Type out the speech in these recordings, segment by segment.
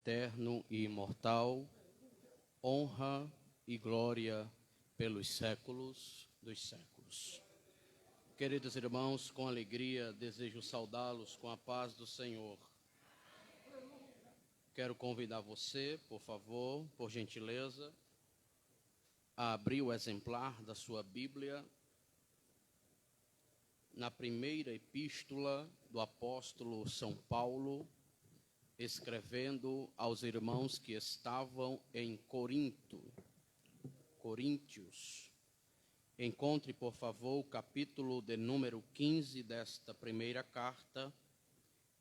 eterno e imortal, honra e glória pelos séculos dos séculos. Queridos irmãos, com alegria desejo saudá-los com a paz do Senhor. Quero convidar você, por favor, por gentileza, a abrir o exemplar da sua Bíblia na primeira epístola do apóstolo São Paulo, escrevendo aos irmãos que estavam em Coríntios. Encontre, por favor, o capítulo de número 15 desta primeira carta.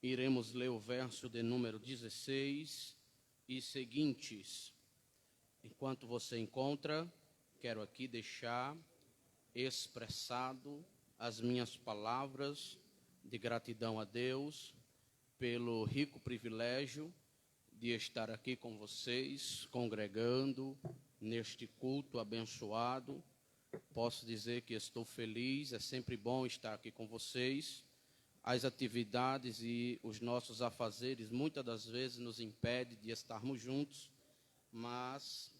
Iremos ler o verso de número 16 e seguintes. Enquanto você encontra, quero aqui deixar expressado as minhas palavras de gratidão a Deus pelo rico privilégio de estar aqui com vocês, congregando neste culto abençoado. Posso dizer que estou feliz, é sempre bom estar aqui com vocês. As atividades e os nossos afazeres muitas das vezes nos impedem de estarmos juntos, mas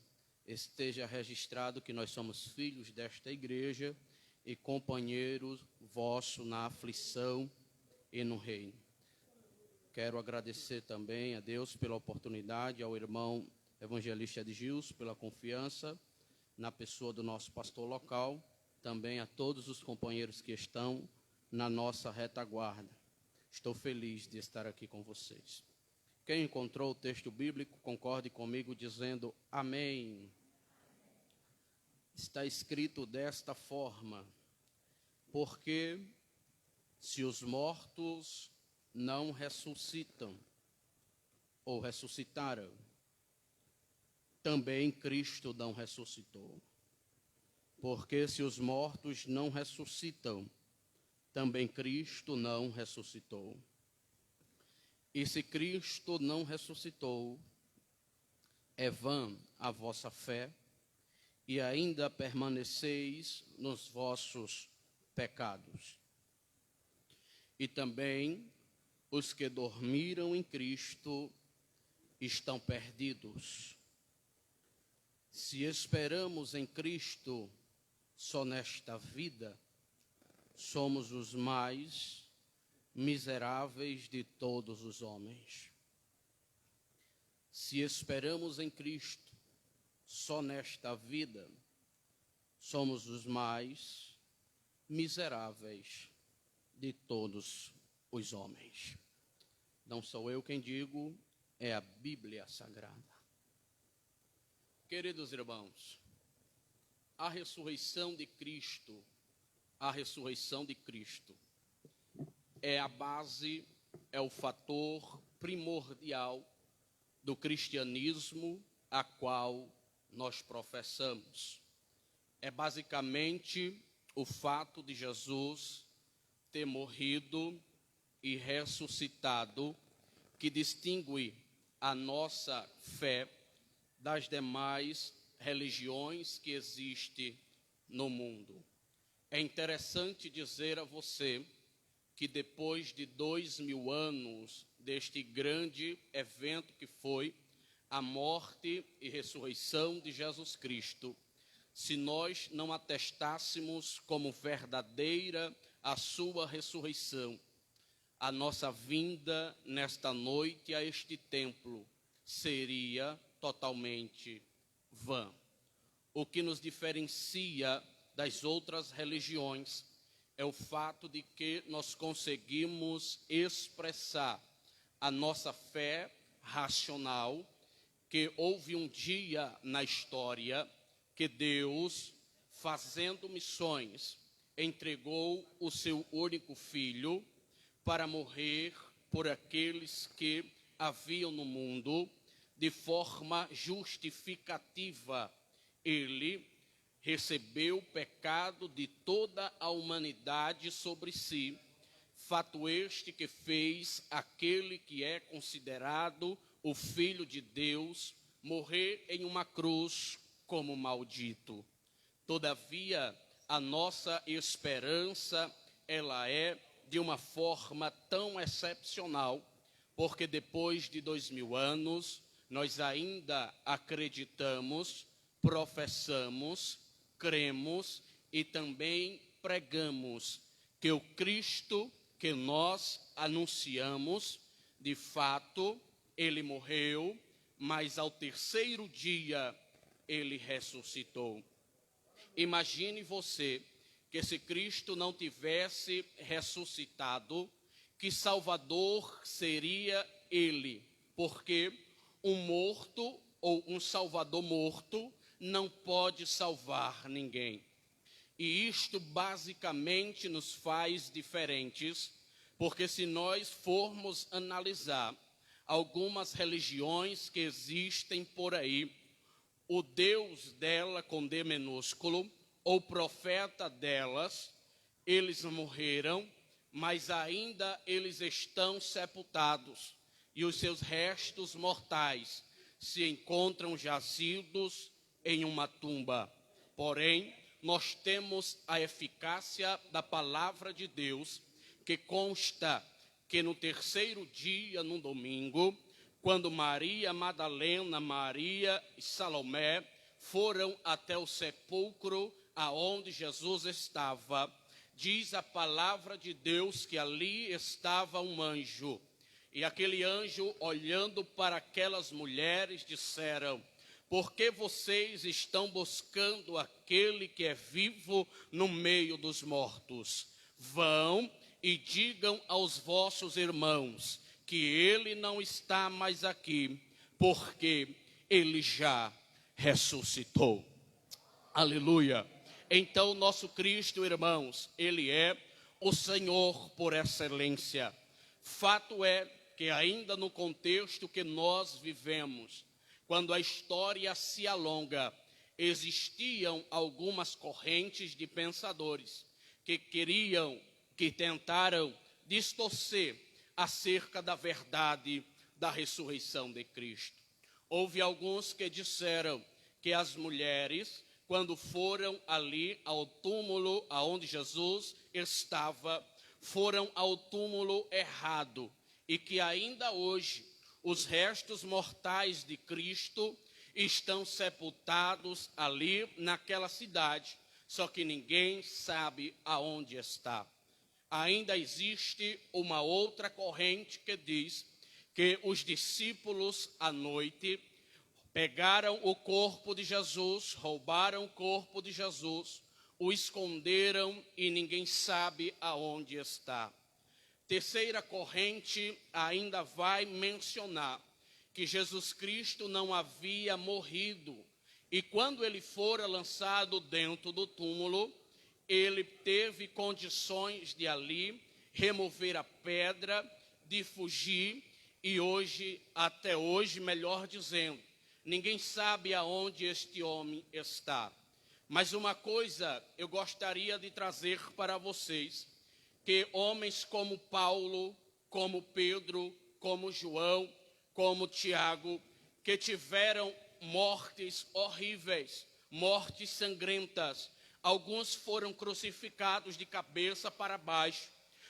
esteja registrado que nós somos filhos desta igreja e companheiros vossos na aflição e no reino. Quero agradecer também a Deus pela oportunidade, ao irmão evangelista Edgilson pela confiança na pessoa do nosso pastor local, também a todos os companheiros que estão na nossa retaguarda. Estou feliz de estar aqui com vocês. Quem encontrou o texto bíblico, concorde comigo dizendo amém. Está escrito desta forma: porque se os mortos não ressuscitam, ou ressuscitaram, também Cristo não ressuscitou. Porque se os mortos não ressuscitam, também Cristo não ressuscitou. E se Cristo não ressuscitou, é vã a vossa fé, e ainda permaneceis nos vossos pecados. E também os que dormiram em Cristo estão perdidos. Se esperamos em Cristo só nesta vida, somos os mais miseráveis de todos os homens. Se esperamos em Cristo só nesta vida, somos os mais miseráveis de todos os homens. Não sou eu quem digo, é a Bíblia Sagrada. Queridos irmãos, a ressurreição de Cristo é a base, é o fator primordial do cristianismo a qual nós professamos. É basicamente o fato de Jesus ter morrido e ressuscitado que distingue a nossa fé das demais religiões que existem no mundo. É interessante dizer a você que depois de 2000 anos deste grande evento que foi a morte e ressurreição de Jesus Cristo, se nós não atestássemos como verdadeira a sua ressurreição, a nossa vinda nesta noite a este templo seria totalmente vã. O que nos diferencia das outras religiões é o fato de que nós conseguimos expressar a nossa fé racional, que houve um dia na história que Deus, fazendo missões, entregou o seu único filho para morrer por aqueles que haviam no mundo de forma justificativa. Ele recebeu o pecado de toda a humanidade sobre si, fato este que fez aquele que é considerado o Filho de Deus morrer em uma cruz como maldito. Todavia, a nossa esperança, ela é de uma forma tão excepcional, porque depois de 2000 anos, nós ainda acreditamos, professamos, cremos e também pregamos que o Cristo que nós anunciamos, de fato, ele morreu, mas ao terceiro dia ele ressuscitou. Imagine você que se Cristo não tivesse ressuscitado, que Salvador seria ele, porque um morto ou um Salvador morto não pode salvar ninguém. E isto basicamente nos faz diferentes, porque se nós formos analisar algumas religiões que existem por aí, o Deus dela, com D minúsculo, ou profeta delas, eles morreram, mas ainda eles estão sepultados, e os seus restos mortais se encontram jazidos em uma tumba. Porém, nós temos a eficácia da palavra de Deus, que consta que no terceiro dia, no domingo, quando Maria Madalena, Maria e Salomé foram até o sepulcro aonde Jesus estava, diz a palavra de Deus que ali estava um anjo. E aquele anjo, olhando para aquelas mulheres, disseram: por que vocês estão buscando aquele que é vivo no meio dos mortos? Vão e digam aos vossos irmãos que ele não está mais aqui, porque ele já ressuscitou. Aleluia! Então, nosso Cristo, irmãos, ele é o Senhor por excelência. Fato é que ainda no contexto que nós vivemos, quando a história se alonga, existiam algumas correntes de pensadores que tentaram distorcer acerca da verdade da ressurreição de Cristo. Houve alguns que disseram que as mulheres, quando foram ali ao túmulo aonde Jesus estava, foram ao túmulo errado, e que ainda hoje os restos mortais de Cristo estão sepultados ali naquela cidade, só que ninguém sabe aonde está. Ainda existe uma outra corrente que diz que os discípulos à noite pegaram o corpo de Jesus, roubaram o corpo de Jesus, o esconderam e ninguém sabe aonde está. Terceira corrente ainda vai mencionar que Jesus Cristo não havia morrido, e quando ele fora lançado dentro do túmulo, ele teve condições de ali remover a pedra, de fugir, e hoje, até hoje, melhor dizendo, ninguém sabe aonde este homem está. Mas uma coisa eu gostaria de trazer para vocês, que homens como Paulo, como Pedro, como João, como Tiago, que tiveram mortes horríveis, mortes sangrentas. Alguns foram crucificados de cabeça para baixo,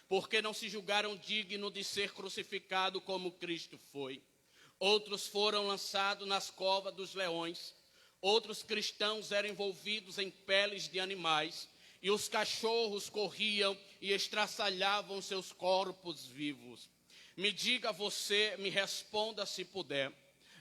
porque não se julgaram dignos de ser crucificado como Cristo foi. Outros foram lançados nas covas dos leões. Outros cristãos eram envolvidos em peles de animais, e os cachorros corriam e estraçalhavam seus corpos vivos. Me diga você, me responda se puder,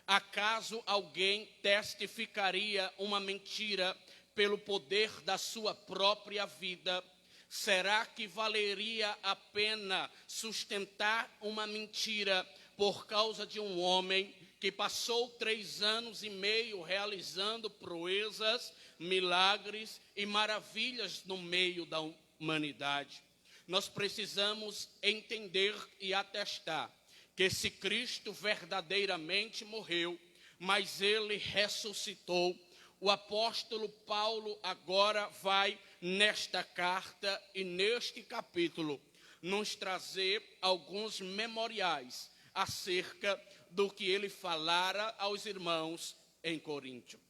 acaso alguém testificaria uma mentira pelo poder da sua própria vida? Será que valeria a pena sustentar uma mentira por causa de um homem que passou 3 anos e meio realizando proezas, milagres e maravilhas no meio da humanidade? Nós precisamos entender e atestar que esse Cristo verdadeiramente morreu, mas ele ressuscitou. O apóstolo Paulo agora vai, nesta carta e neste capítulo, nos trazer alguns memoriais acerca do que ele falara aos irmãos em Coríntio.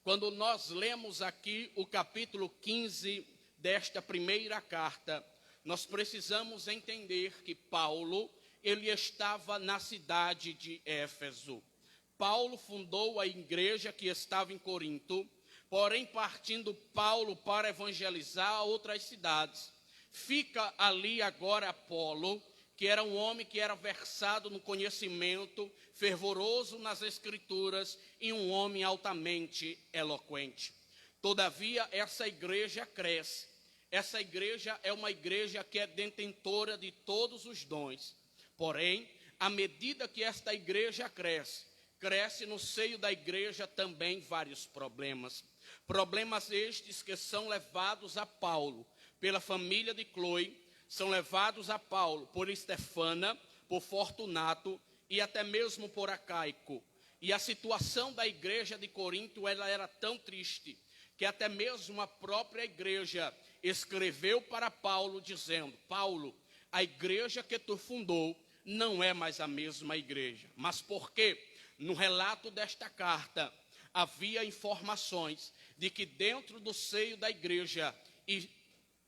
Quando nós lemos aqui o capítulo 15 desta primeira carta, nós precisamos entender que Paulo, ele estava na cidade de Éfeso. Paulo fundou a igreja que estava em Corinto, porém partindo Paulo para evangelizar outras cidades. Fica ali agora Apolo, que era um homem que era versado no conhecimento, fervoroso nas escrituras e um homem altamente eloquente. Todavia, essa igreja cresce. Essa igreja é uma igreja que é detentora de todos os dons. Porém, à medida que esta igreja cresce no seio da igreja também vários problemas. Problemas estes que são levados a Paulo pela família de Cloe, são levados a Paulo por Estefana, por Fortunato e até mesmo por Acaico. E a situação da igreja de Corinto, ela era tão triste, que até mesmo a própria igreja escreveu para Paulo dizendo: Paulo, a igreja que tu fundou não é mais a mesma igreja. Mas por quê? No relato desta carta, havia informações de que dentro do seio da igreja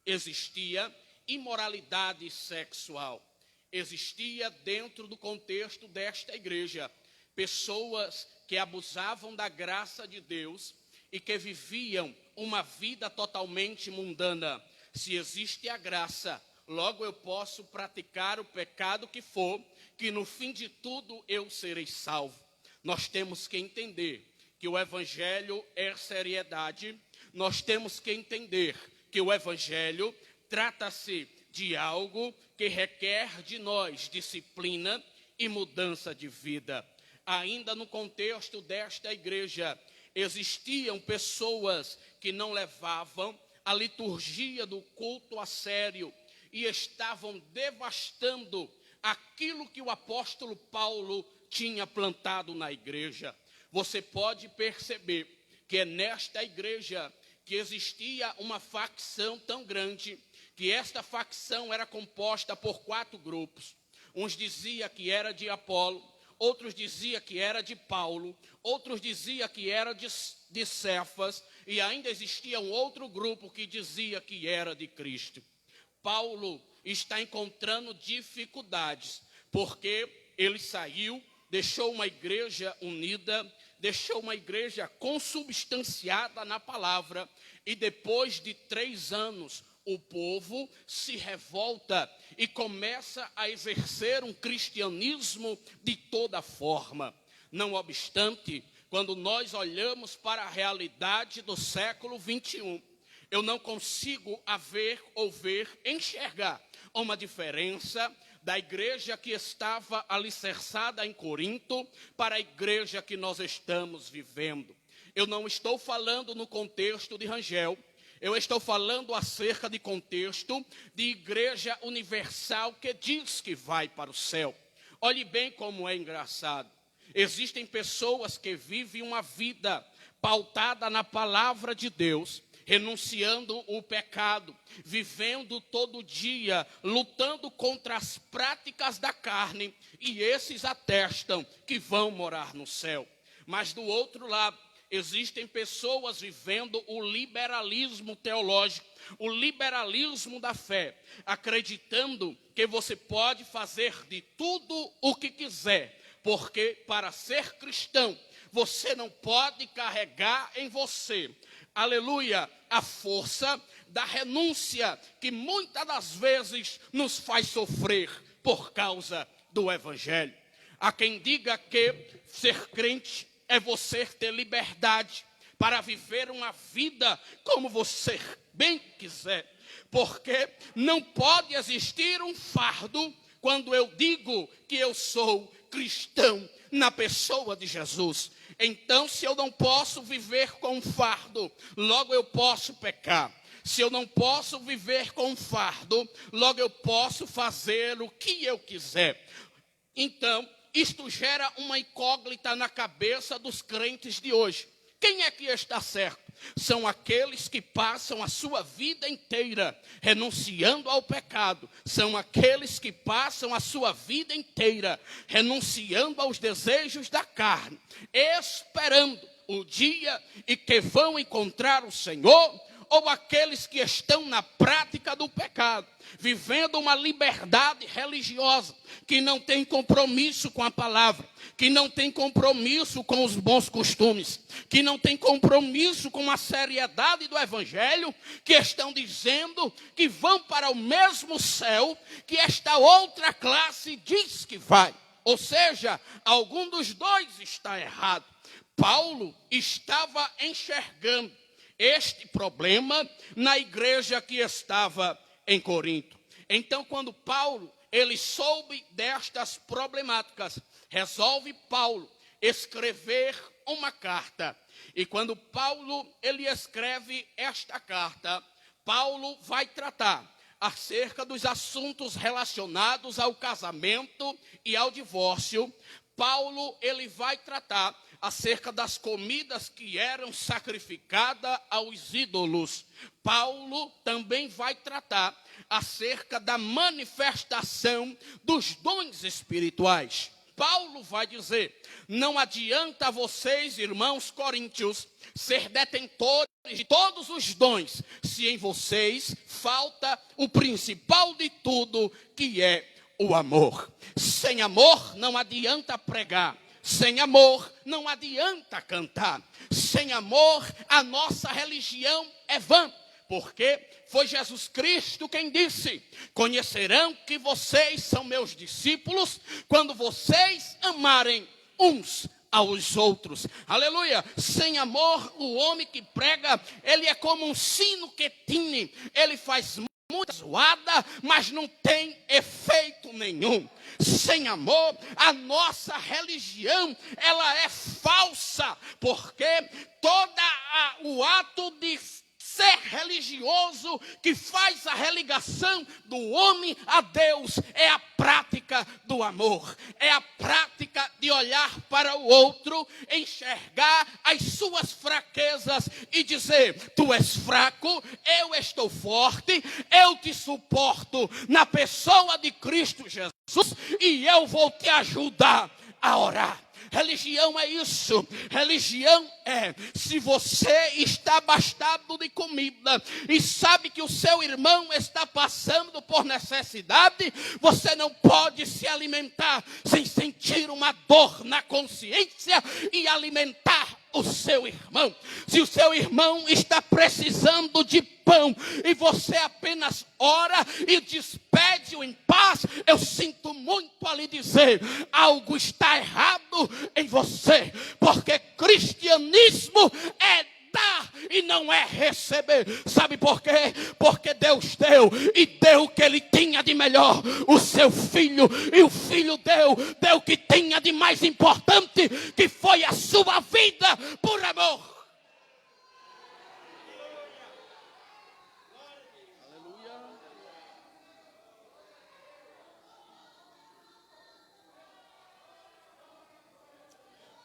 existia imoralidade sexual. Existia dentro do contexto desta igreja pessoas que abusavam da graça de Deus e que viviam uma vida totalmente mundana. Se existe a graça, logo eu posso praticar o pecado que for, que no fim de tudo eu serei salvo. Nós temos que entender que o evangelho é seriedade. Nós temos que entender que o evangelho trata-se de algo que requer de nós disciplina e mudança de vida. Ainda no contexto desta igreja, existiam pessoas que não levavam a liturgia do culto a sério e estavam devastando aquilo que o apóstolo Paulo tinha plantado na igreja. Você pode perceber que é nesta igreja que existia uma facção tão grande, que esta facção era composta por 4 grupos. Uns diziam que era de Apolo, outros diziam que era de Paulo, outros diziam que era de Cefas, e ainda existia um outro grupo que dizia que era de Cristo. Paulo está encontrando dificuldades, porque ele saiu, deixou uma igreja unida, deixou uma igreja consubstanciada na palavra, e depois de 3 anos, o povo se revolta e começa a exercer um cristianismo de toda forma. Não obstante, quando nós olhamos para a realidade do século 21, eu não consigo enxergar uma diferença da igreja que estava alicerçada em Corinto para a igreja que nós estamos vivendo. Eu não estou falando no contexto de Rangel, eu estou falando acerca de contexto de igreja universal que diz que vai para o céu. Olhe bem como é engraçado. Existem pessoas que vivem uma vida pautada na palavra de Deus, renunciando o pecado, vivendo todo dia, lutando contra as práticas da carne, e esses atestam que vão morar no céu. Mas do outro lado, existem pessoas vivendo o liberalismo teológico, o liberalismo da fé, acreditando que você pode fazer de tudo o que quiser, porque para ser cristão, você não pode carregar em você, aleluia, a força da renúncia que muitas das vezes nos faz sofrer por causa do evangelho. Há quem diga que ser crente é você ter liberdade para viver uma vida como você bem quiser, porque não pode existir um fardo quando eu digo que eu sou cristão na pessoa de Jesus. Então, se eu não posso viver com um fardo, logo eu posso pecar. Se eu não posso viver com um fardo, logo eu posso fazer o que eu quiser. Então, isto gera uma incógnita na cabeça dos crentes de hoje. Quem é que está certo? São aqueles que passam a sua vida inteira renunciando ao pecado. São aqueles que passam a sua vida inteira renunciando aos desejos da carne, esperando o dia em que vão encontrar o Senhor, ou aqueles que estão na prática do pecado, vivendo uma liberdade religiosa, que não tem compromisso com a palavra, que não tem compromisso com os bons costumes, que não tem compromisso com a seriedade do evangelho, que estão dizendo que vão para o mesmo céu que esta outra classe diz que vai. Ou seja, algum dos dois está errado. Paulo estava enxergando este problema na igreja que estava em Corinto. Então, quando Paulo, ele soube destas problemáticas, resolve Paulo escrever uma carta. E quando Paulo, ele escreve esta carta, Paulo vai tratar acerca dos assuntos relacionados ao casamento e ao divórcio. Paulo, ele vai tratar acerca das comidas que eram sacrificadas aos ídolos. Paulo também vai tratar acerca da manifestação dos dons espirituais. Paulo vai dizer: não adianta vocês, irmãos coríntios, ser detentores de todos os dons, se em vocês falta o principal de tudo, que é o amor. Sem amor não adianta pregar. Sem amor não adianta cantar. Sem amor a nossa religião é vã. Porque foi Jesus Cristo quem disse: conhecerão que vocês são meus discípulos quando vocês amarem uns aos outros. Aleluia. Sem amor, o homem que prega, ele é como um sino que tine. Ele faz muita zoada, mas não tem efeito nenhum. Sem amor, a nossa religião, ela é falsa, porque o ato de ser religioso que faz a religação do homem a Deus é a prática do amor, é a prática de olhar para o outro, enxergar as suas fraquezas e dizer: tu és fraco, eu estou forte, eu te suporto na pessoa de Cristo Jesus e eu vou te ajudar a orar. Religião é isso. Religião é, se você está abastado de comida e sabe que o seu irmão está passando por necessidade, você não pode se alimentar sem sentir uma dor na consciência e alimentar o seu irmão. Se o seu irmão está precisando de pão e você apenas ora e despede-o em paz, eu sinto muito a lhe dizer: algo está errado em você, porque cristianismo é dar e não é receber. Sabe por quê? Porque Deus deu e deu o que ele tinha de melhor, o seu filho, e o filho deu o que tinha de mais importante, que foi a sua vida por amor.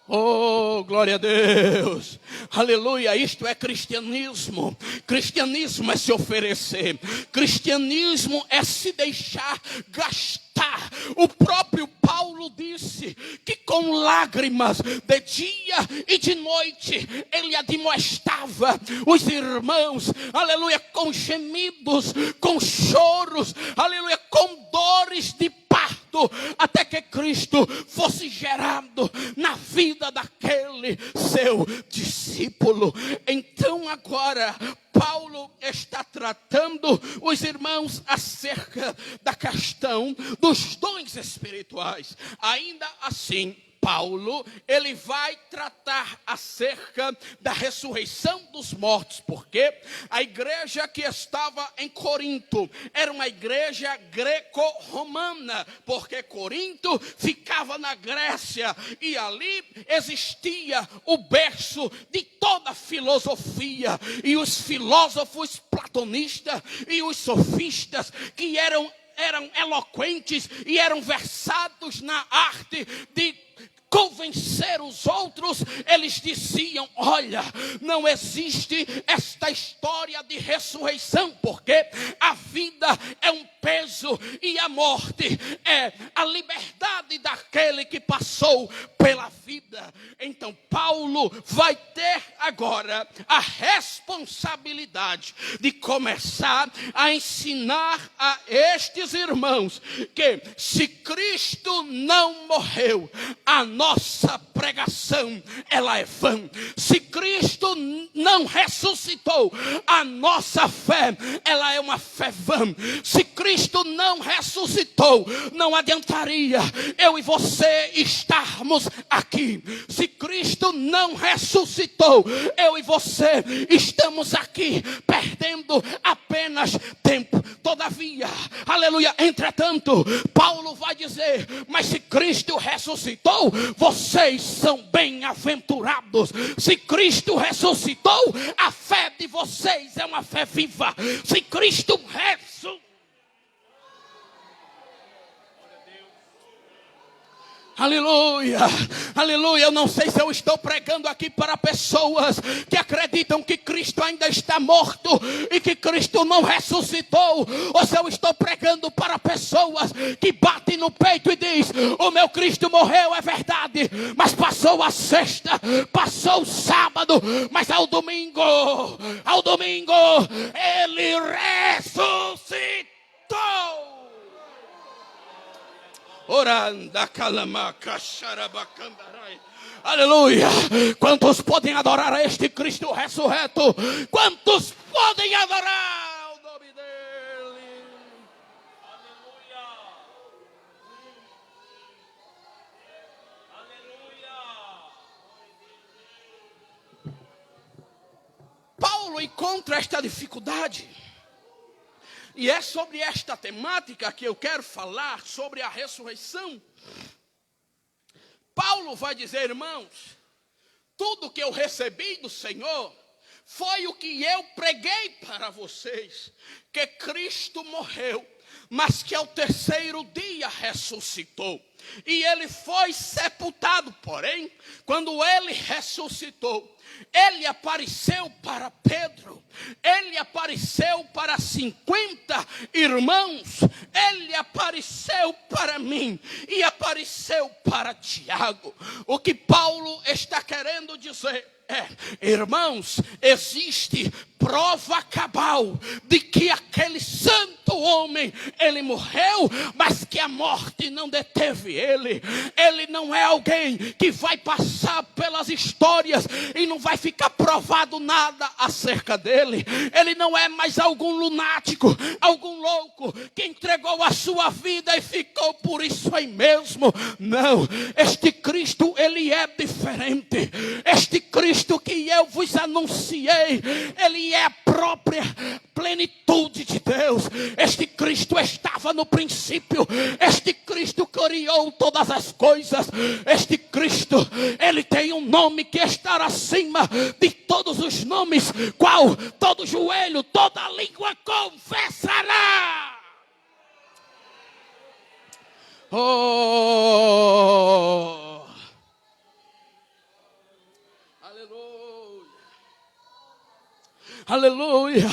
Oh, glória a Deus, aleluia. Isto é cristianismo. Cristianismo é se oferecer, cristianismo é se deixar gastar. O próprio Paulo disse que com lágrimas de dia e de noite ele admoestava os irmãos, aleluia, com gemidos, com choros, aleluia, com dores de parto, até que Cristo fosse gerado na vida daquele seu discípulo. Então agora Paulo está tratando os irmãos acerca da questão dos dons espirituais. Ainda assim, Paulo, ele vai tratar acerca da ressurreição dos mortos, porque a igreja que estava em Corinto era uma igreja greco-romana, porque Corinto ficava na Grécia e ali existia o berço de toda a filosofia, e os filósofos platonistas e os sofistas que eram eloquentes e eram versados na arte de convencer os outros, eles diziam: olha, não existe esta história de ressurreição, porque a vida é um peso e a morte é a liberdade daquele que passou pela vida. Então Paulo vai ter agora a responsabilidade de começar a ensinar a estes irmãos que se Cristo não morreu, a nossa pregação ela é vã. Se Cristo não ressuscitou, a nossa fé ela é uma fé vã. Se Cristo não ressuscitou, não adiantaria eu e você estarmos aqui. Se Cristo não ressuscitou, eu e você estamos aqui perdendo apenas tempo. Todavia, aleluia, entretanto, Paulo vai dizer: mas se Cristo ressuscitou, vocês são bem-aventurados. Se Cristo ressuscitou, a fé de vocês é uma fé viva. Se Cristo ressuscitou, aleluia, aleluia. Eu não sei se eu estou pregando aqui para pessoas que acreditam que Cristo ainda está morto e que Cristo não ressuscitou, ou se eu estou pregando para pessoas que batem no peito e diz: o meu Cristo morreu, é verdade, mas passou a sexta, passou o sábado, mas ao domingo ele ressuscitou. Oranda calamaca xarabacandarai. Aleluia. Quantos podem adorar a este Cristo ressurreto? Quantos podem adorar o nome dele? Aleluia. Aleluia. Paulo encontra esta dificuldade. E é sobre esta temática que eu quero falar, sobre a ressurreição. Paulo vai dizer: irmãos, tudo que eu recebi do Senhor foi o que eu preguei para vocês, que Cristo morreu, mas que ao terceiro dia ressuscitou. E ele foi sepultado, porém, quando ele ressuscitou, ele apareceu para Pedro, ele apareceu para 50 irmãos, ele apareceu para mim e apareceu para Tiago. O que Paulo está querendo dizer é: irmãos, existe prova cabal de que aquele santo homem, ele morreu, mas que a morte não deteve ele. Ele não é alguém que vai passar pelas histórias e não vai ficar provado nada acerca dele. Ele não é mais algum lunático, algum louco que entregou a sua vida e ficou por isso aí mesmo. Não, este Cristo, ele é diferente. Este Cristo que eu vos anunciei, ele é a própria plenitude de Deus. Este Cristo estava no princípio. Este Cristo criou todas as coisas. Este Cristo, ele tem um nome que está acima de todos os nomes, qual todo joelho, toda língua confessará. Oh! Aleluia.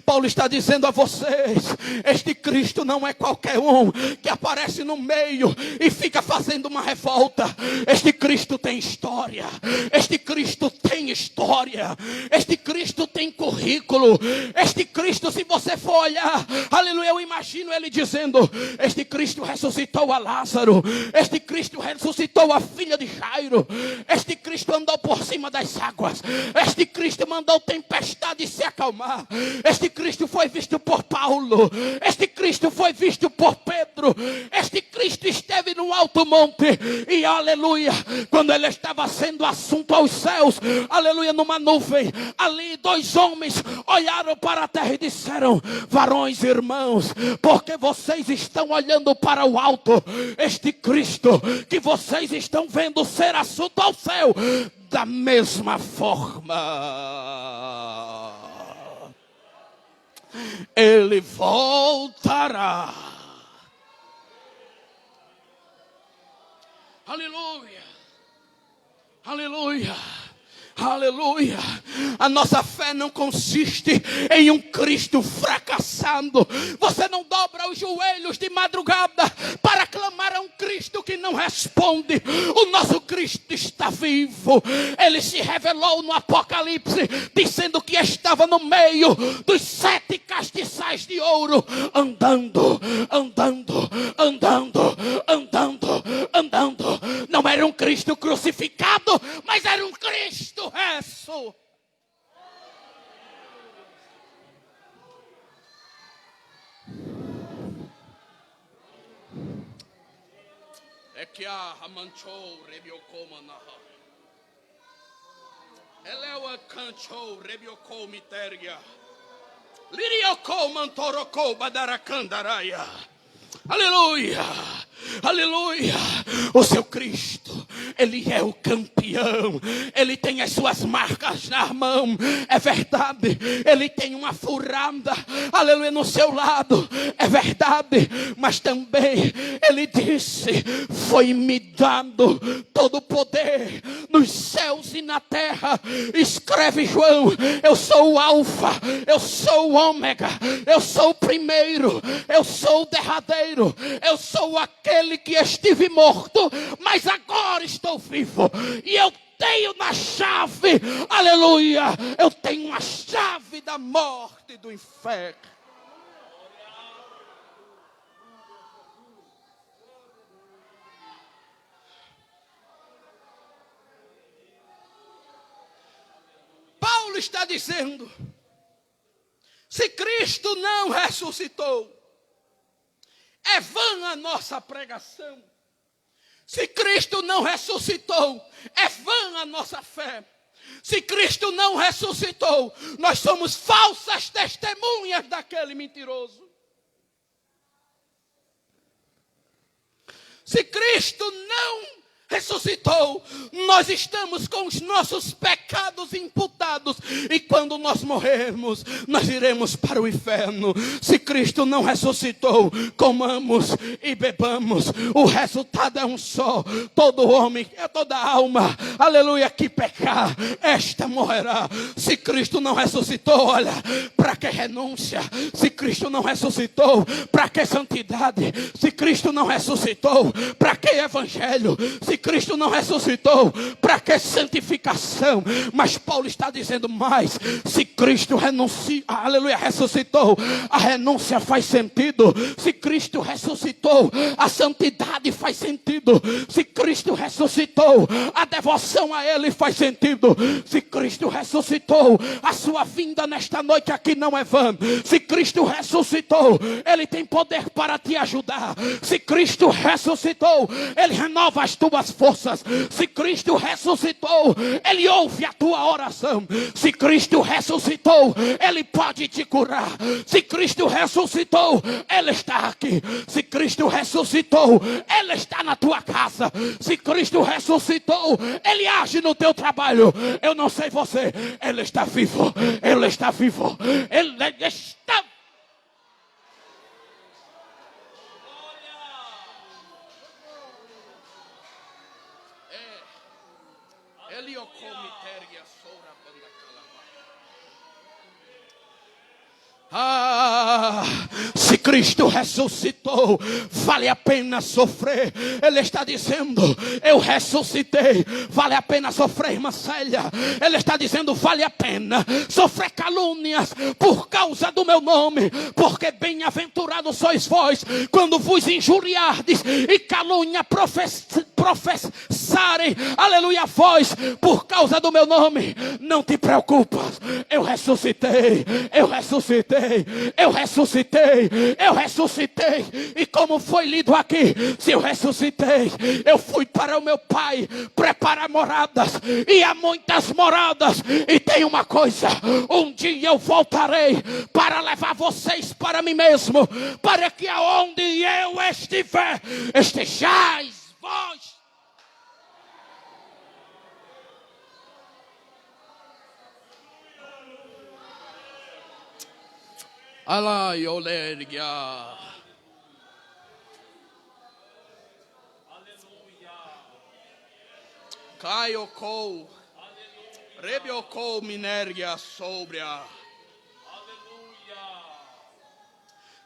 Paulo está dizendo a vocês: este Cristo não é qualquer um que aparece no meio e fica fazendo uma revolta. Este Cristo tem história. Este Cristo tem história. Este Cristo tem currículo. Este Cristo, se você for olhar, aleluia, eu imagino ele dizendo: este Cristo ressuscitou a Lázaro. Este Cristo ressuscitou a filha de Jairo. Este Cristo andou por cima das águas. Este Cristo mandou tempestade se acalmar. Este Cristo foi visto por Paulo. Este Cristo foi visto por Pedro. Este Cristo esteve no alto monte e aleluia, quando ele estava sendo assunto aos céus, aleluia, numa nuvem, ali 2 homens olharam para a terra e disseram: varões, irmãos, porque vocês estão olhando para o alto, este Cristo que vocês estão vendo ser assunto ao céu, da mesma forma ele voltará. Aleluia. Aleluia. Aleluia. A nossa fé não consiste em um Cristo fracassado. Você não dobra os joelhos de madrugada para clamar a um Cristo que não responde. O nosso Cristo está vivo. Ele se revelou no Apocalipse, dizendo que estava no meio dos 7 castiçais de ouro, andando. Não era um Cristo crucificado, mas era um Cristo resso. É que a manchou rebiocoma na Elewa canchou rebiocou mitergia. Liriocou mantorocou badaracandaraya. Aleluia. Aleluia. O seu Cristo, Ele é o campeão. Ele tem as suas marcas na mão. É verdade. Ele tem uma furada, aleluia, no seu lado. É verdade. Mas também Ele disse: foi-me dado todo o poder nos céus e na terra. Escreve João: eu sou o alfa, eu sou o ômega, eu sou o primeiro, eu sou o derradeiro, eu sou aquele que estive morto, mas agora estou vivo. E eu tenho na chave, aleluia, eu tenho a chave da morte e do inferno. Paulo está dizendo: se Cristo não ressuscitou, é vã a nossa pregação. Se Cristo não ressuscitou, é vã a nossa fé. Se Cristo não ressuscitou, nós somos falsas testemunhas daquele mentiroso. Se Cristo não ressuscitou, nós estamos com os nossos pecados imputados, e quando nós morrermos, nós iremos para o inferno. Se Cristo não ressuscitou, comamos e bebamos, o resultado é um só: todo homem, toda alma, aleluia, que pecar, esta morrerá. Se Cristo não ressuscitou, olha, para que renúncia? Se Cristo não ressuscitou, para que santidade? Se Cristo não ressuscitou, para que evangelho? Se Cristo não ressuscitou, para que santificação? Mas Paulo está dizendo mais: se Cristo aleluia, ressuscitou, a renúncia faz sentido. Se Cristo ressuscitou, a santidade faz sentido. Se Cristo ressuscitou, a devoção a Ele faz sentido. Se Cristo ressuscitou, a sua vinda nesta noite aqui não é vã. Se Cristo ressuscitou, Ele tem poder para te ajudar. Se Cristo ressuscitou, Ele renova as tuas forças. Se Cristo ressuscitou, Ele ouve a tua oração. Se Cristo ressuscitou, Ele pode te curar. Se Cristo ressuscitou, Ele está aqui. Se Cristo ressuscitou, Ele está na tua casa. Se Cristo ressuscitou, Ele age no teu trabalho. Eu não sei você, Ele está vivo. Ele está vivo. Ele está vivo. Se Cristo ressuscitou, vale a pena sofrer. Ele está dizendo: eu ressuscitei, vale a pena sofrer, irmã Célia. Ele está dizendo: vale a pena sofrer calúnias por causa do meu nome, porque bem-aventurados sois vós quando vos injuriardes e calúnia professarem, aleluia, vós por causa do meu nome. Não te preocupas, eu ressuscitei, eu ressuscitei, eu ressuscitei, eu ressuscitei. E como foi lido aqui, se eu ressuscitei, eu fui para o meu Pai preparar moradas, e há muitas moradas. E tem uma coisa: um dia eu voltarei para levar vocês para mim mesmo, para que aonde eu estiver, estejais vós. Alá, Aleluia. Caiocou. Rebiocou minéria sobria.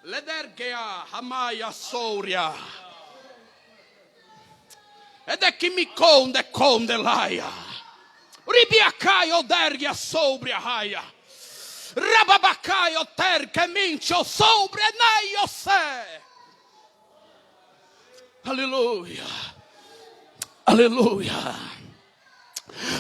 Ledergea Hamaya Souria. Edekimikon de Condelaia. Ribiacai Odergia Sobria Raia. Rababacai Oterca Mincho Sobria Naiose. Aleluia. Aleluia.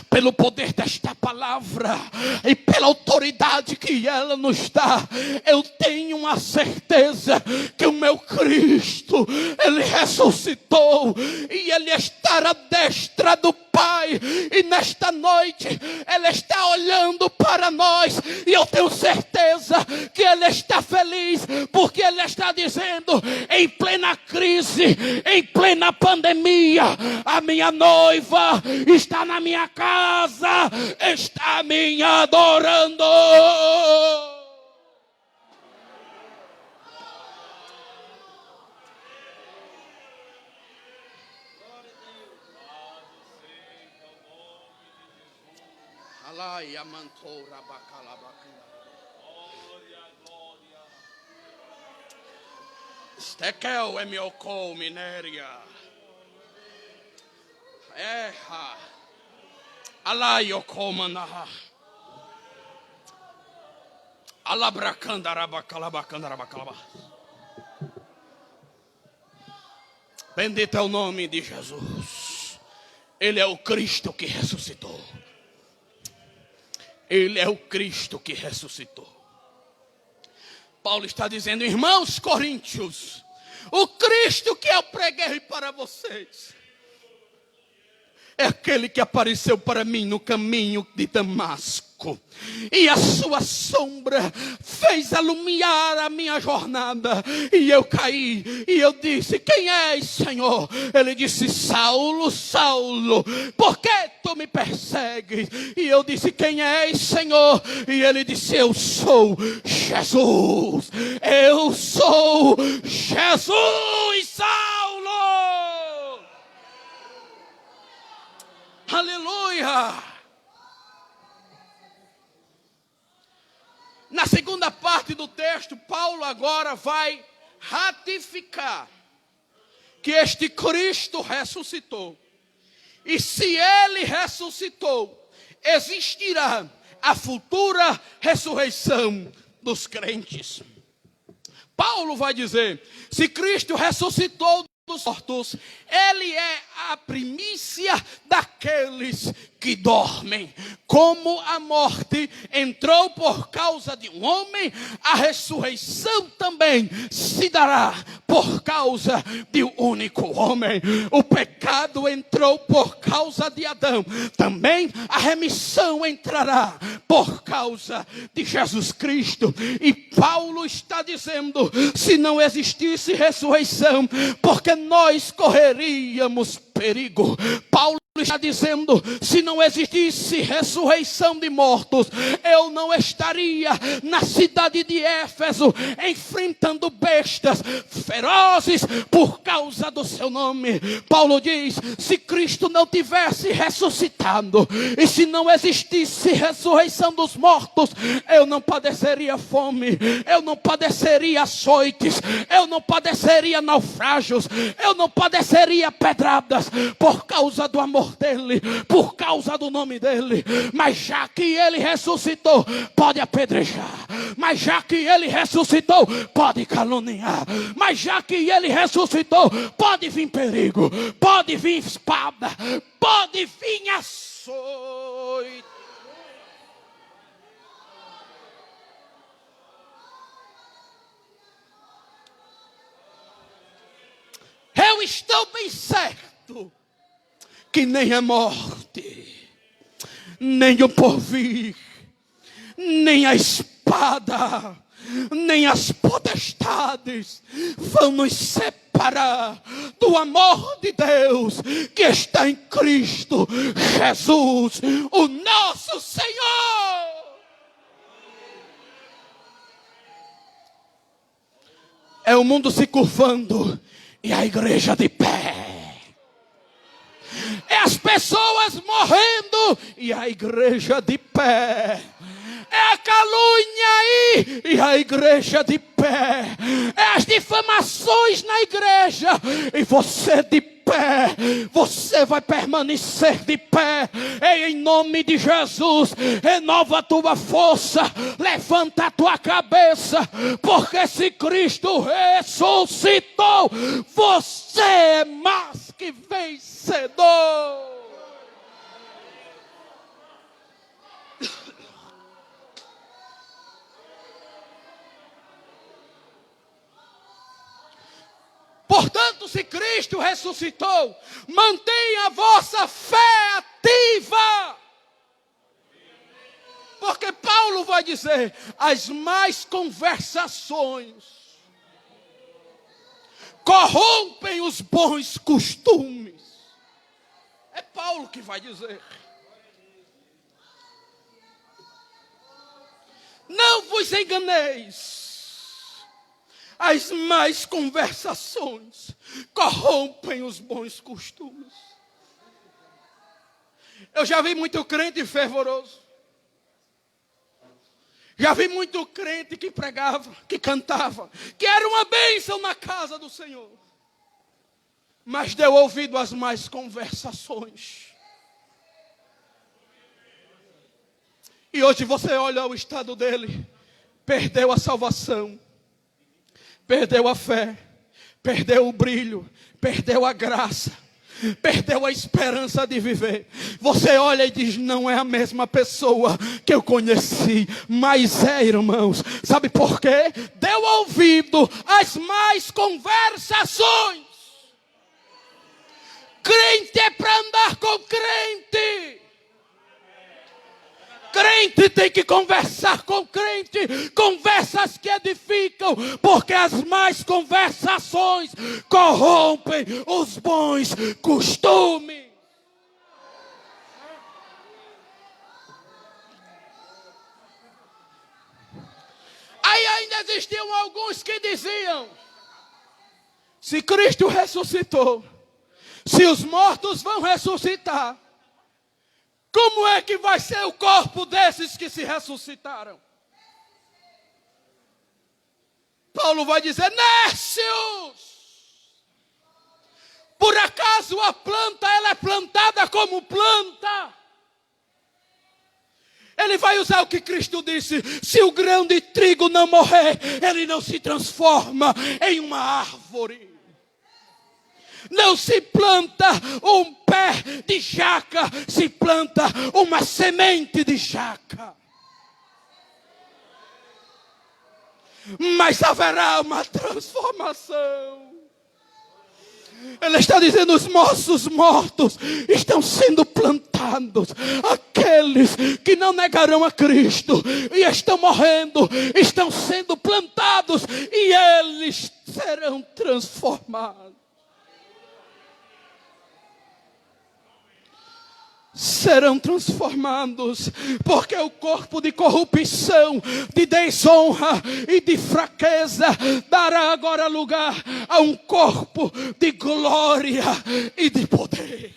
Pelo poder desta palavra e pela autoridade que ela nos dá, eu tenho uma certeza que o meu Cristo, Ele ressuscitou e Ele está à destra do Pai, e nesta noite Ele está olhando para nós, e eu tenho certeza que Ele está feliz, porque Ele está dizendo: em plena crise, em plena pandemia, a minha noiva está na minha casa, está me adorando. Alaia mantora bacalabacana. Stekel emiocou minéria. Erra. Alaio comana. Alabracandarabacandarabacalabacalaba. Bendito é o nome de Jesus. Ele é o Cristo que ressuscitou. Ele é o Cristo que ressuscitou. Paulo está dizendo: irmãos coríntios, o Cristo que eu preguei para vocês é aquele que apareceu para mim no caminho de Damasco, e a sua sombra fez alumiar a minha jornada, e eu caí, e eu disse: quem és, Senhor? Ele disse: Saulo, Saulo, por que tu me persegues? E eu disse: quem és, Senhor? E ele disse: eu sou Jesus, eu sou Jesus, Saulo. Aleluia! Na segunda parte do texto, Paulo agora vai ratificar que este Cristo ressuscitou. E se ele ressuscitou, existirá a futura ressurreição dos crentes. Paulo vai dizer: se Cristo ressuscitou dos mortos, ele é a primícia daqueles que dormem. Como a morte entrou por causa de um homem, a ressurreição também se dará por causa de um único homem. O pecado entrou por causa de Adão, também a remissão entrará por causa de Jesus Cristo. E Paulo está dizendo: se não existisse ressurreição, porque nós correríamos perigo. Paulo está dizendo: se não existisse ressurreição de mortos, eu não estaria na cidade de Éfeso enfrentando bestas ferozes por causa do seu nome. Paulo diz: se Cristo não tivesse ressuscitado, e se não existisse ressurreição dos mortos, eu não padeceria fome, eu não padeceria açoites, eu não padeceria naufrágios, eu não padeceria pedradas por causa do amor dele, por causa do nome dele. Mas já que ele ressuscitou, pode apedrejar. Mas já que ele ressuscitou, pode caluniar. Mas já que ele ressuscitou, pode vir perigo, pode vir espada, pode vir açoite. Eu estou bem certo que nem a morte, nem o porvir, nem a espada, nem as potestades vão nos separar do amor de Deus que está em Cristo Jesus, o nosso Senhor. É o mundo se curvando e a igreja de pé. É É as pessoas morrendo e a igreja de pé. É a calúnia aí e a igreja de pé. É as difamações na igreja e você de pé. Você vai permanecer de pé. Em nome de Jesus, renova a tua força, levanta a tua cabeça, porque se Cristo ressuscitou, você é mais que vencedor. Portanto, se Cristo ressuscitou, mantenha a vossa fé ativa. Porque Paulo vai dizer, as más conversações corrompem os bons costumes. É Paulo que vai dizer. Não vos enganeis. As más conversações corrompem os bons costumes. Eu já vi muito crente fervoroso. Já vi muito crente que pregava, que cantava, que era uma bênção na casa do Senhor. Mas deu ouvido às más conversações. E hoje você olha o estado dele, perdeu a salvação. Perdeu a fé, perdeu o brilho, perdeu a graça, perdeu a esperança de viver. Você olha e diz, não é a mesma pessoa que eu conheci. Mas é, irmãos, sabe por quê? Deu ouvido às más conversações. Crente é para andar com crente. Crente tem que conversar com crente, conversas que edificam, porque as más conversações corrompem os bons costumes. Aí ainda existiam alguns que diziam, se Cristo ressuscitou, se os mortos vão ressuscitar, como é que vai ser o corpo desses que se ressuscitaram? Paulo vai dizer, nércios! Por acaso a planta, ela é plantada como planta? Ele vai usar o que Cristo disse, se o grão de trigo não morrer, ele não se transforma em uma árvore. Não se planta um pé de jaca, se planta uma semente de jaca. Mas haverá uma transformação. Ele está dizendo, os nossos mortos estão sendo plantados. Aqueles que não negarão a Cristo e estão morrendo, estão sendo plantados e eles serão transformados. Serão transformados, porque o corpo de corrupção, de desonra e de fraqueza dará agora lugar a um corpo de glória e de poder.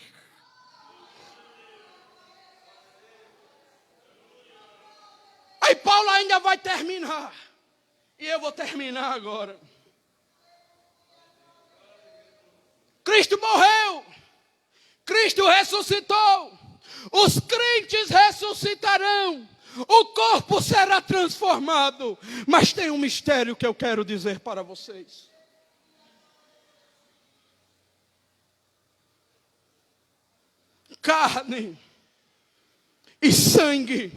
Aí Paulo ainda vai terminar, e eu vou terminar agora. Cristo morreu, Cristo ressuscitou. Os crentes ressuscitarão, o corpo será transformado. Mas tem um mistério que eu quero dizer para vocês. Carne e sangue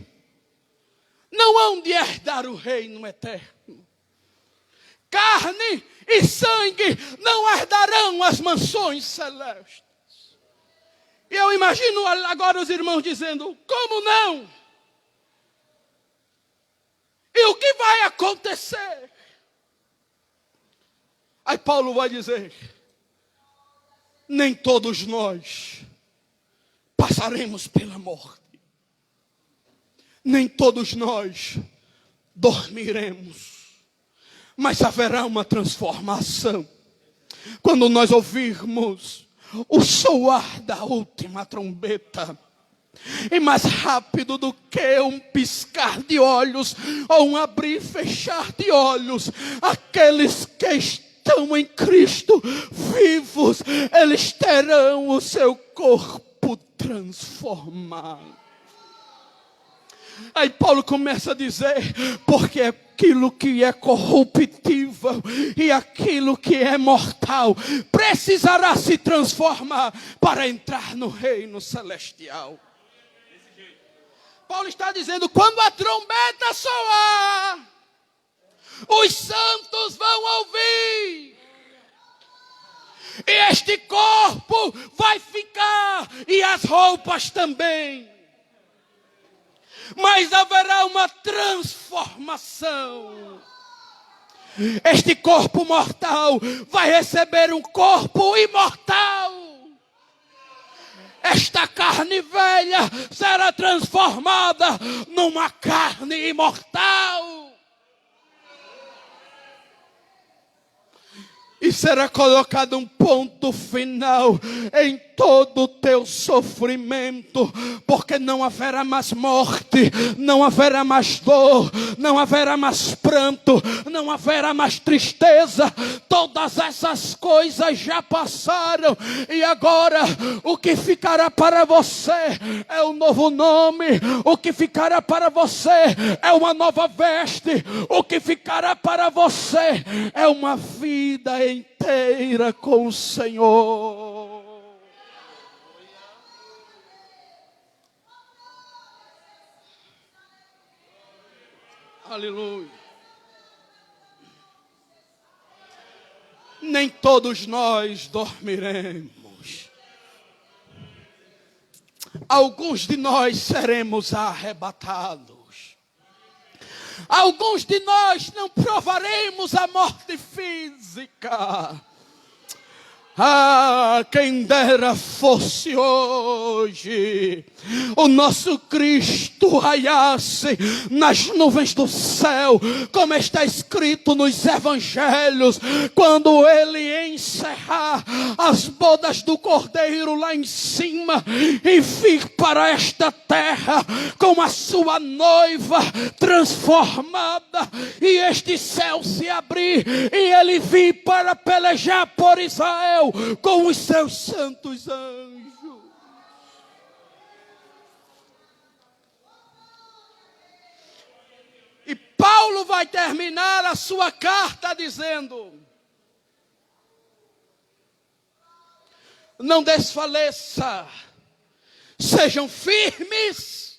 não hão de herdar o reino eterno. Carne e sangue não herdarão as mansões celestes. E eu imagino agora os irmãos dizendo, como não? E o que vai acontecer? Aí Paulo vai dizer, nem todos nós passaremos pela morte. Nem todos nós dormiremos. Mas haverá uma transformação. Quando nós ouvirmos o soar da última trombeta. E mais rápido do que um piscar de olhos, ou um abrir e fechar de olhos, aqueles que estão em Cristo vivos, eles terão o seu corpo transformado. Aí Paulo começa a dizer, porque aquilo que é corruptível e aquilo que é mortal precisará se transformar para entrar no reino celestial. Paulo está dizendo, quando a trombeta soar, os santos vão ouvir. E este corpo vai ficar, e as roupas também. Mas haverá uma transformação. Este corpo mortal vai receber um corpo imortal. Esta carne velha será transformada numa carne imortal. E será colocado um ponto final em todo o teu sofrimento, porque não haverá mais morte, não haverá mais dor, não haverá mais pranto, não haverá mais tristeza. Todas essas coisas já passaram, e agora o que ficará para você é um novo nome, o que ficará para você é uma nova veste, o que ficará para você é uma vida inteira com o Senhor. Aleluia. Nem todos nós dormiremos. Alguns de nós seremos arrebatados. Alguns de nós não provaremos a morte física. Ah, quem dera fosse hoje o nosso Cristo raiasse nas nuvens do céu, como está escrito nos evangelhos, quando ele encerrar as bodas do Cordeiro lá em cima e vir para esta terra com a sua noiva transformada, e este céu se abrir e ele vir para pelejar por Israel com os seus santos anjos. E Paulo vai terminar a sua carta dizendo: não desfaleça, sejam firmes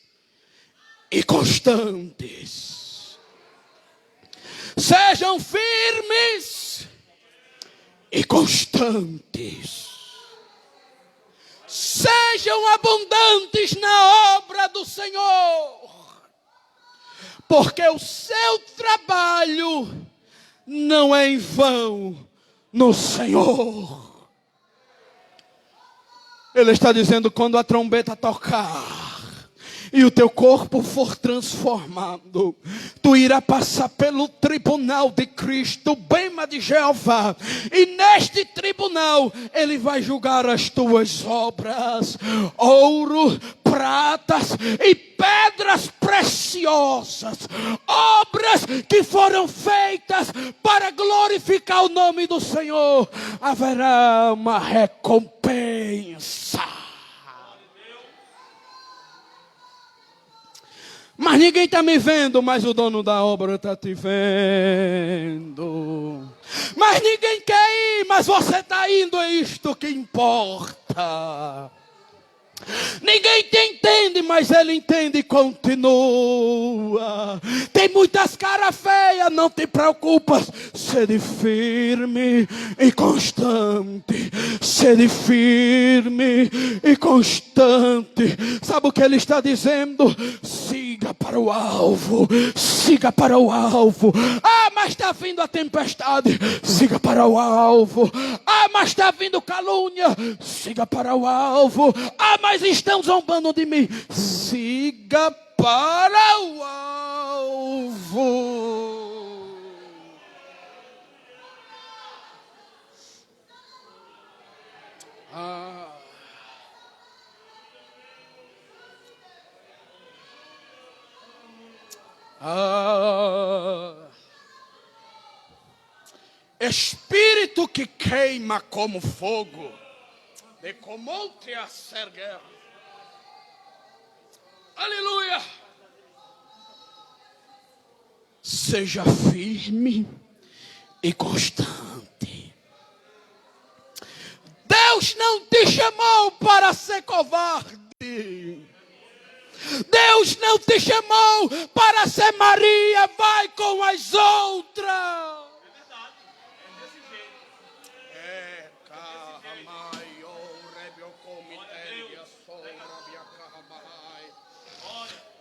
e constantes. Sejam firmes e constantes. Sejam abundantes na obra do Senhor, porque o seu trabalho não é em vão no Senhor. Ele está dizendo, quando a trombeta tocar e o teu corpo for transformado, tu irá passar pelo tribunal de Cristo, bema de Jeová, e neste tribunal ele vai julgar as tuas obras, ouro, pratas e pedras preciosas, obras que foram feitas para glorificar o nome do Senhor. Haverá uma recompensa. Mas ninguém está me vendo, mas o dono da obra está te vendo. Mas ninguém quer ir, mas você está indo, é isto que importa. Ninguém te entende, mas ele entende e continua. Tem muitas caras feias, não te preocupas. Sede firme e constante. Sede firme e constante. Sabe o que ele está dizendo? Siga para o alvo. Siga para o alvo. Ah, mas está vindo a tempestade. Siga para o alvo. Ah, mas está vindo calúnia. Siga para o alvo. Ah, mas estão zombando de mim. Siga para o alvo. Ah. Espírito que queima como fogo, de comonte a serguer. Aleluia. Seja firme e constante. Deus não te chamou para ser covarde. Deus não te chamou para ser Maria, vai com as outras.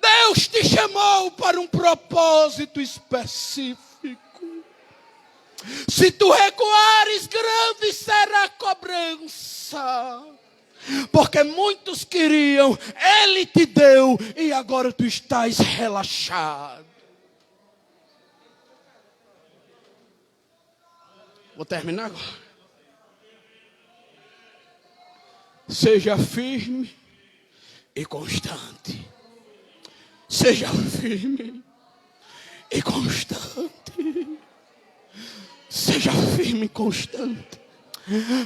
Deus te chamou para um propósito específico. Se tu recuares, grande será a cobrança. Porque muitos queriam, Ele te deu e agora tu estás relaxado. Vou terminar agora. Seja firme e constante. Seja firme e constante. Seja firme e constante.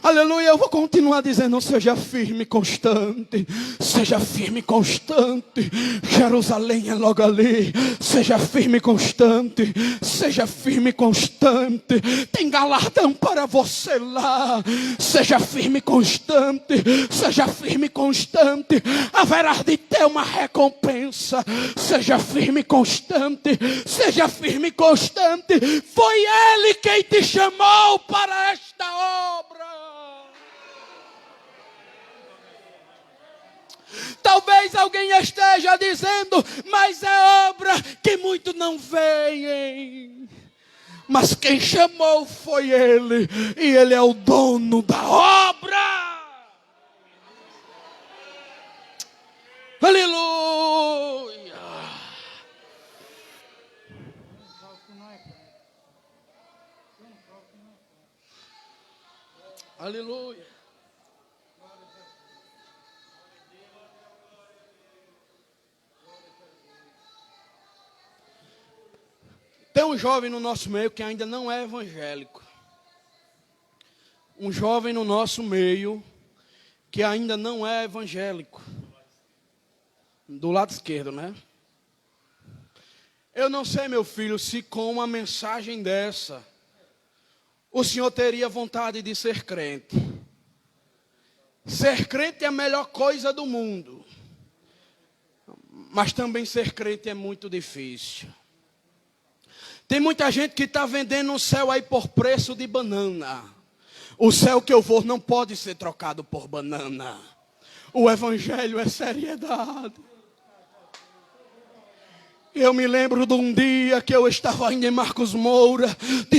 Aleluia, eu vou continuar dizendo, seja firme e constante. Seja firme e constante. Jerusalém é logo ali. Seja firme e constante. Seja firme e constante. Tem galardão para você lá. Seja firme e constante. Seja firme e constante. Haverá de ter uma recompensa. Seja firme e constante. Seja firme e constante. Foi Ele quem te chamou para esta obra. Talvez alguém esteja dizendo, mas é obra que muito não veem. Mas quem chamou foi Ele, e Ele é o dono da obra. Aleluia. Aleluia. Tem um jovem no nosso meio que ainda não é evangélico. Um jovem no nosso meio que ainda não é evangélico. Do lado esquerdo, né? Eu não sei, meu filho, se com uma mensagem dessa o senhor teria vontade de ser crente. Ser crente é a melhor coisa do mundo. Mas também ser crente é muito difícil. Tem muita gente que está vendendo o céu aí por preço de banana. O céu que eu vou não pode ser trocado por banana. O evangelho é seriedade. Eu me lembro de um dia que eu estava ainda em Marcos Moura,